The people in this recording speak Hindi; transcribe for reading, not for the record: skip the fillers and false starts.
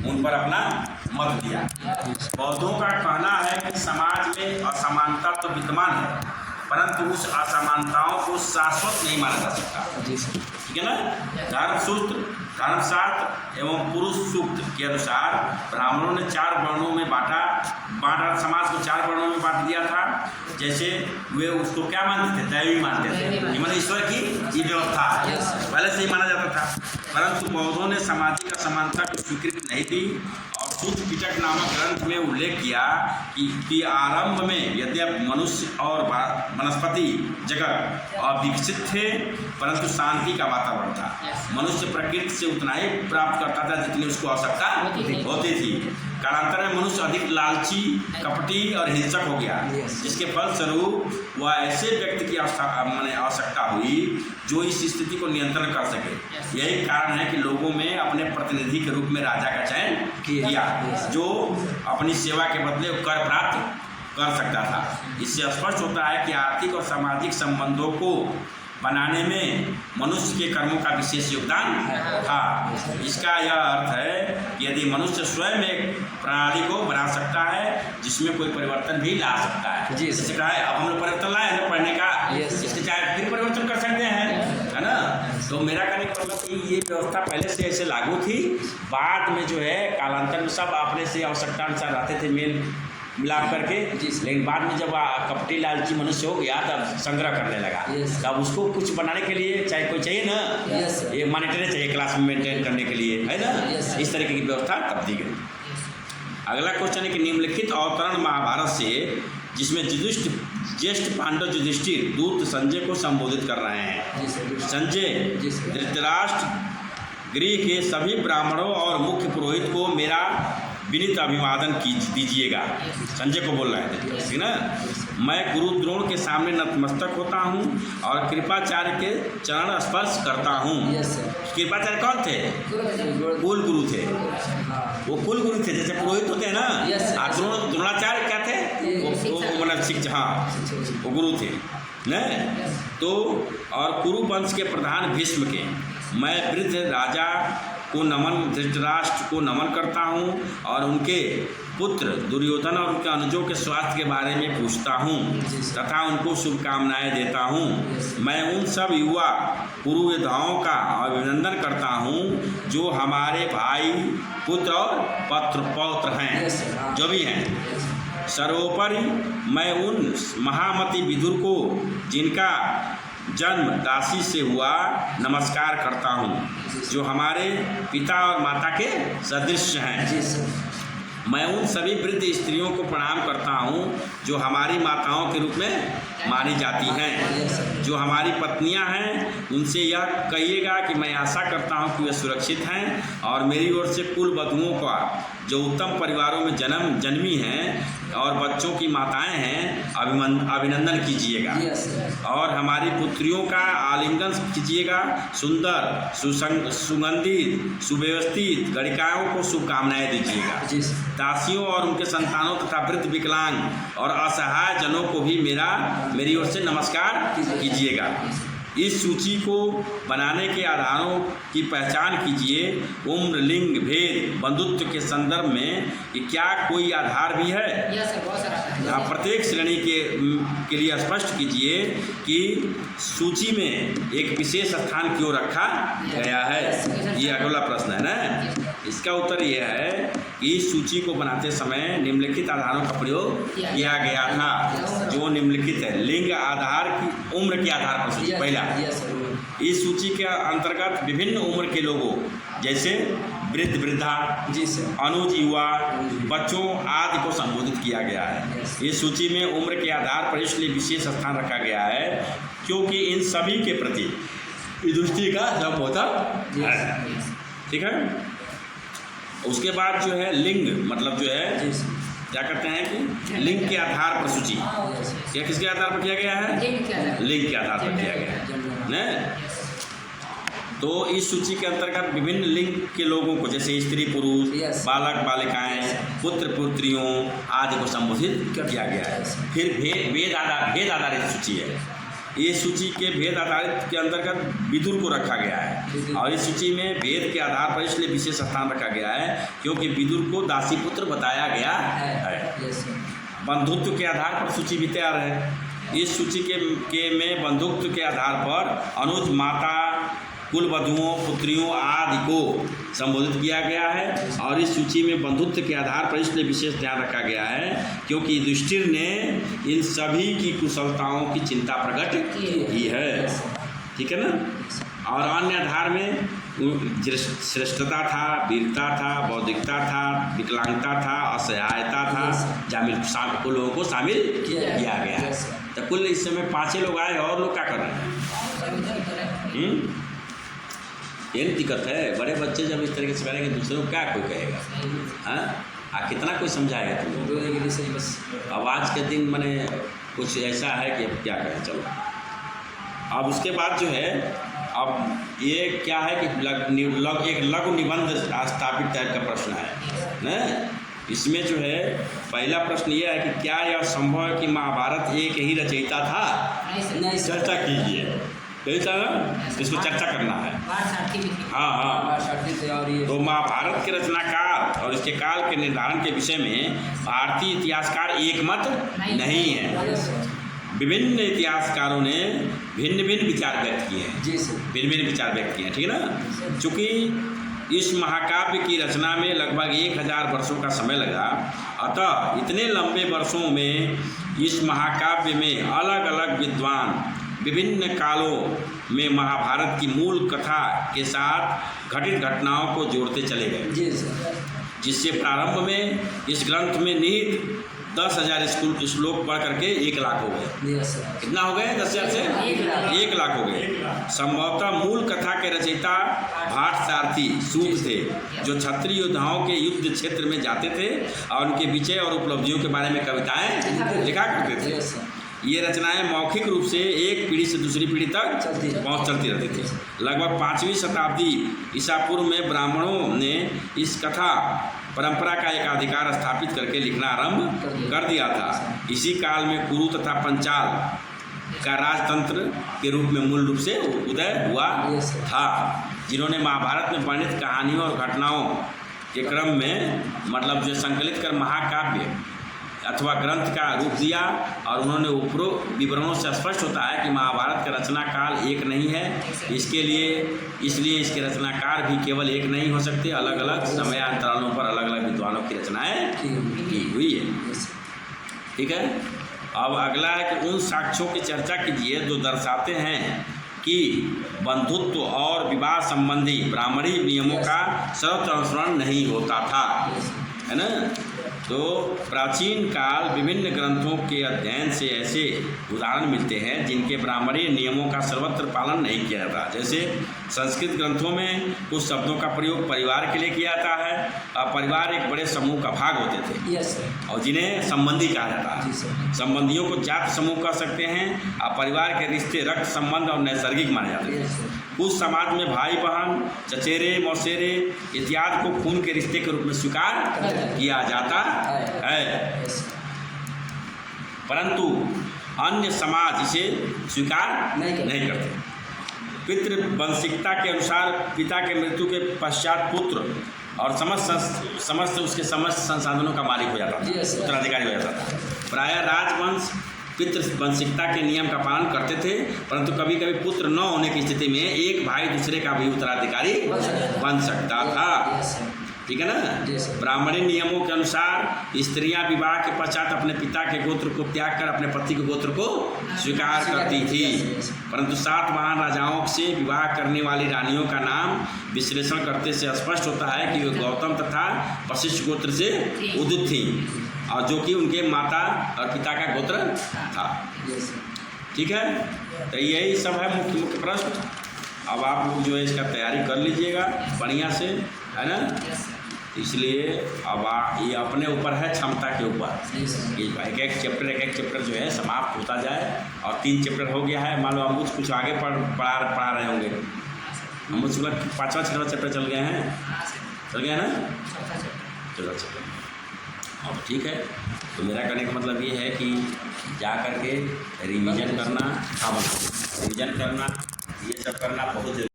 उन पर अपना मत दिया। बौद्धों का कहना है कि समाज में असमानता तो विद्यमान है, परंतु उस असमानताओं को शाश्वत नहीं माना जा सकता। ठीक है ना। धर्मशास्त्र एवं पुरुष सूक्त के अनुसार ब्राह्मणों ने 4 वर्णों में बांटा समाज को 4 वर्णों में बांट दिया था। जैसे वे उसको क्या मानते थे? दैवी मानते थे, मतलब ईश्वर की ये व्यवस्था है, पहले से ही माना जाता था। परंतु बौद्धों ने सामाजिक असमानता को स्वीकृति नहीं दी और सूत्र पिटक नामक ग्रंथ में उल्लेख किया कि आरंभ में यद्यपि मनुष्य और वनस्पति जगत अविकसित थे, परंतु शांति का वातावरण था। मनुष्य प्रकृति से उतना ही प्राप्त करता था जितनी उसको आवश्यकता होती थी। कालांतर में मनुष्य अधिक लालची, कपटी और हिंसक हो गया, जिसके फलस्वरूप वह ऐसे व्यक्ति की आवश्यकता हुई जो इस स्थिति को नियंत्रण कर सके। यही कारण है कि लोगों में अपने प्रतिनिधि के रूप में राजा का चयन किया, जो अपनी सेवा के बदले कर प्राप्त कर सकता था। इससे स्पष्ट होता है कि आर्थिक और सामाजिक संबंधों को बनाने में मनुष्य के कर्मों का विशेष योगदान था। इसका यह अर्थ है कि यदि मनुष्य स्वयं एक प्रणाली को बना सकता है जिसमें कोई परिवर्तन भी ला सकता है, जैसे कहा है अब हम लोग परिवर्तन लाए हैं पढ़ने का, इसके चाहे फिर परिवर्तन कर सकते हैं, है ना। तो मेरा कहने का मतलब कि ये व्यवस्था पहले से ऐसे लागू थी, बाद में जो है कालांतर में सब अपने से आवश्यकता अनुसार रहते थे मेल मिलाप करके, लेकिन बाद में जब कपटी लालची मनुष्य हो गया तब संग्रह करने लगा। तब उसको कुछ बनाने के लिए चाहे कोई चाहिए ना, ये मॉनिटरी चाहिए क्लास में मेंटेन करने के लिए, है ना। इस तरीके की व्यवस्था तब दी गई। अगला क्वेश्चन है कि निम्नलिखित अवतरण महाभारत से जिसमें ज्येष्ठ पांडव युधिष्ठिर दूत संजय को संबोधित कर रहे हैं। संजय, धृतराष्ट्र गृह के सभी ब्राह्मणों और मुख्य पुरोहित को मेरा विनीत अभिवादन दीजिएगा। संजय को बोल रहे हैं, ठीक ना। मैं गुरु द्रोण के सामने नतमस्तक होता हूँ और कृपाचार्य के चरण स्पर्श करता हूँ। कृपाचार्य कौन थे? कुल गुरु थे, वो कुल गुरु थे, जैसे पुरोहित होते हैं ना। द्रोणाचार्य क्या थे? वो मतलब शिक्षा, हाँ वो गुरु थे न। तो और कुरु वंश के प्रधान भीष्म के मैं वृद्ध राजा को नमन, धृतराष्ट्र को नमन करता हूँ और उनके पुत्र दुर्योधन और उनके अनुजों के स्वास्थ्य के बारे में पूछता हूँ तथा उनको शुभकामनाएं देता हूँ। मैं उन सब युवा कुरु योद्धाओं का अभिनंदन करता हूँ जो हमारे भाई, पुत्र और पौत्र हैं, जो भी हैं। सर्वोपरि मैं उन महामती विदुर को जिनका जन्म दासी से हुआ नमस्कार करता हूँ, जो हमारे पिता और माता के सदृश हैं। मैं उन सभी वृद्ध स्त्रियों को प्रणाम करता हूँ जो हमारी माताओं के रूप में मानी जाती हैं। जो हमारी पत्नियां हैं उनसे यह कहिएगा कि मैं आशा करता हूँ कि वे सुरक्षित हैं और मेरी ओर से कुल वधुओं का जो उत्तम परिवारों में जन्मी हैं और बच्चों की माताएं हैं अभिनंदन कीजिएगा और हमारी पुत्रियों का आलिंगन कीजिएगा। सुंदर, सुगंधित, सुव्यवस्थित गणिकाओं को शुभकामनाएं दीजिएगा। दासियों और उनके संतानों तथा वृद्ध, विकलांग और असहाय जनों को भी मेरी ओर से नमस्कार कीजिएगा। इस सूची को बनाने के आधारों की पहचान कीजिए। उम्र, लिंग, भेद, बंधुत्व के संदर्भ में कि क्या कोई आधार भी है? प्रत्येक श्रेणी के लिए स्पष्ट कीजिए कि सूची में एक विशेष स्थान क्यों रखा गया है। ये अगला प्रश्न है ना। इसका उत्तर यह है कि इस सूची को बनाते समय निम्नलिखित आधारों का प्रयोग किया गया था, जो निम्नलिखित है। लिंग आधार की उम्र के आधार पर सूची पहला। इस सूची के अंतर्गत विभिन्न उम्र के लोगों जैसे वृद्ध, वृद्धा, अनुज, युवा, बच्चों आदि को संबोधित किया गया है। इस सूची में उम्र के आधार पर इसलिए विशेष स्थान रखा गया है क्योंकि इन सभी के प्रति युधिष्ठिर का संबोधन है। ठीक है। उसके बाद जो है लिंग, मतलब जो है क्या कहते हैं कि लिंग के आधार पर सूची, या किसके आधार पर किया गया है? लिंग के आधार पर किया गया है। तो इस सूची के अंतर्गत विभिन्न लिंग के लोगों को जैसे स्त्री, पुरुष, बालक, बालिकाएं, पुत्र, पुत्रियों आदि को संबोधित किया गया है। फिर भेद आधारित सूची है। ये सूची के भेद आधारित के अंतर्गत विदुर को रखा गया है, और इस सूची में भेद के आधार पर इसलिए विशेष स्थान रखा गया है क्योंकि विदुर को दासी पुत्र बताया गया है। बंधुत्व के आधार पर सूची भी तैयार है। इस सूची के में बंधुत्व के आधार पर अनुज, माता, कुल वधुओं, पुत्रियों आदि को संबोधित किया गया है, और इस सूची में बंधुत्व के आधार पर इसलिए विशेष ध्यान रखा गया है क्योंकि युधिष्ठिर ने इन सभी की कुशलताओं की चिंता प्रकट की है। ठीक है ना। और अन्य आधार में श्रेष्ठता था, वीरता था, बौद्धिकता था, विकलांगता था, असहायता था, कुल लोगों को शामिल किया गया है। तो कुल इस समय 5 लोग आए, और लोग क्या कर रहे हैं? ये दिक्कत है। बड़े बच्चे जब इस तरीके से करेंगे दूसरों को क्या कोई कहेगा? हाँ, कितना कोई समझाएगा तुम्हें? अब आज के दिन मैंने कुछ ऐसा है कि अब क्या करें। चलो, अब उसके बाद जो है, अब ये क्या है कि एक लघु निबंध स्थापित टाइप का प्रश्न है न। इसमें जो है पहला प्रश्न ये है कि क्या यह संभव है कि महाभारत एक ही रचयिता था? चर्चा कीजिए। इसको चर्चा करना है। हाँ। तो महाभारत के रचनाकाल और इसके काल के निर्धारण के विषय में भारतीय इतिहासकार एकमत नहीं है। विभिन्न इतिहासकारों ने भिन्न भिन्न विचार व्यक्त किए हैं। ठीक है ना। चूँकि इस महाकाव्य की रचना में लगभग 1000 वर्षों का समय लगा, अतः इतने लंबे वर्षों में इस महाकाव्य में अलग अलग विद्वान विभिन्न कालों में महाभारत की मूल कथा के साथ घटित घटनाओं को जोड़ते चले गए, जिससे प्रारंभ में इस ग्रंथ में निहित 10,000 श्लोक पढ़ करके 1 लाख हो गए। कितना हो गए? 10,000 से 1 लाख हो गए। संभवतः मूल कथा के रचयिता भाट सारथी सूत थे, जो क्षत्रिय योद्धाओं के युद्ध क्षेत्र में जाते थे और उनके विजय और उपलब्धियों के बारे में कविताएं लिखा करते थे। ये रचनाएं मौखिक रूप से एक पीढ़ी से दूसरी पीढ़ी तक चलती रहती थी। लगभग 5वीं शताब्दी ईसा पूर्व में ब्राह्मणों ने इस कथा परंपरा का एक अधिकार स्थापित करके लिखना आरंभ कर दिया था। इसी काल में कुरु तथा पंचाल का राजतंत्र के रूप में मूल रूप से उदय हुआ था, जिन्होंने महाभारत में वर्णित कहानियों और घटनाओं के क्रम में मतलब जो संकलित कर महाकाव्य अथवा ग्रंथ का रूप दिया। और उन्होंने उपरोक्त विवरणों से स्पष्ट होता है कि महाभारत का रचना काल एक नहीं है। इसलिए इसके रचनाकार भी केवल एक नहीं हो सकते, अलग अलग समयांतरालों पर अलग अलग विद्वानों की रचनाएं की हुई है। ठीक है। अब अगला है कि उन साक्ष्यों की चर्चा कीजिए जो दर्शाते हैं कि बंधुत्व और विवाह संबंधी ब्राह्मणी नियमों का सर्वत्र अनुसरण नहीं होता था, है ना। तो प्राचीन काल विभिन्न ग्रंथों के अध्ययन से ऐसे उदाहरण मिलते हैं जिनके ब्राह्मणी नियमों का सर्वत्र पालन नहीं किया जाता। जैसे संस्कृत ग्रंथों में कुछ शब्दों का प्रयोग परिवार के लिए किया जाता है, और परिवार एक बड़े समूह का भाग होते थे और जिन्हें संबंधी कहा जाता है। संबंधियों को जात समूह कह सकते हैं, और परिवार के रिश्ते रक्त संबंध और नैसर्गिक माने जाते हैं। कुछ समाज में भाई बहन, चचेरे मौसेरे इत्यादि को खून के रिश्ते के रूप में स्वीकार किया जाता है, परंतु अन्य समाज इसे स्वीकार नहीं करते। पितृवंशिकता के अनुसार पिता के मृत्यु के पश्चात पुत्र और समस्त उसके समस्त संसाधनों का मालिक हो जाता था, उत्तराधिकारी हो जाता था। प्रायः राजवंश पितृवंशिकता के नियम का पालन करते थे, परंतु कभी कभी पुत्र न होने की स्थिति में एक भाई दूसरे का भी उत्तराधिकारी बन सकता था। ठीक है ना। ब्राह्मणी नियमों के अनुसार स्त्रियां विवाह के पश्चात अपने पिता के गोत्र को त्याग कर अपने पति के गोत्र को स्वीकार करती थी, परंतु 7 महान राजाओं से विवाह करने वाली रानियों का नाम विश्लेषण करते से स्पष्ट होता है कि वे गौतम तथा वशिष्ठ गोत्र से उदित थीं, और जो कि उनके माता और पिता का गोत्र था। ठीक है। तो यही सब है मुख्य प्रश्न। अब आप लोग जो है इसका तैयारी कर लीजिएगा बढ़िया से, है ना। इसलिए अब ये अपने ऊपर है, क्षमता के ऊपर। एक एक चैप्टर जो है समाप्त होता जाए, और 3 चैप्टर हो गया है। मान लो हम कुछ आगे पढ़ा रहे होंगे, हम मुझ 5वां 6वां चैप्टर चल गए हैं ना। चलो अच्छा। अब ठीक है, तो मेरा कहने का मतलब ये है कि जा कर के रिवीजन करना, रिवीजन करना, ये सब करना बहुत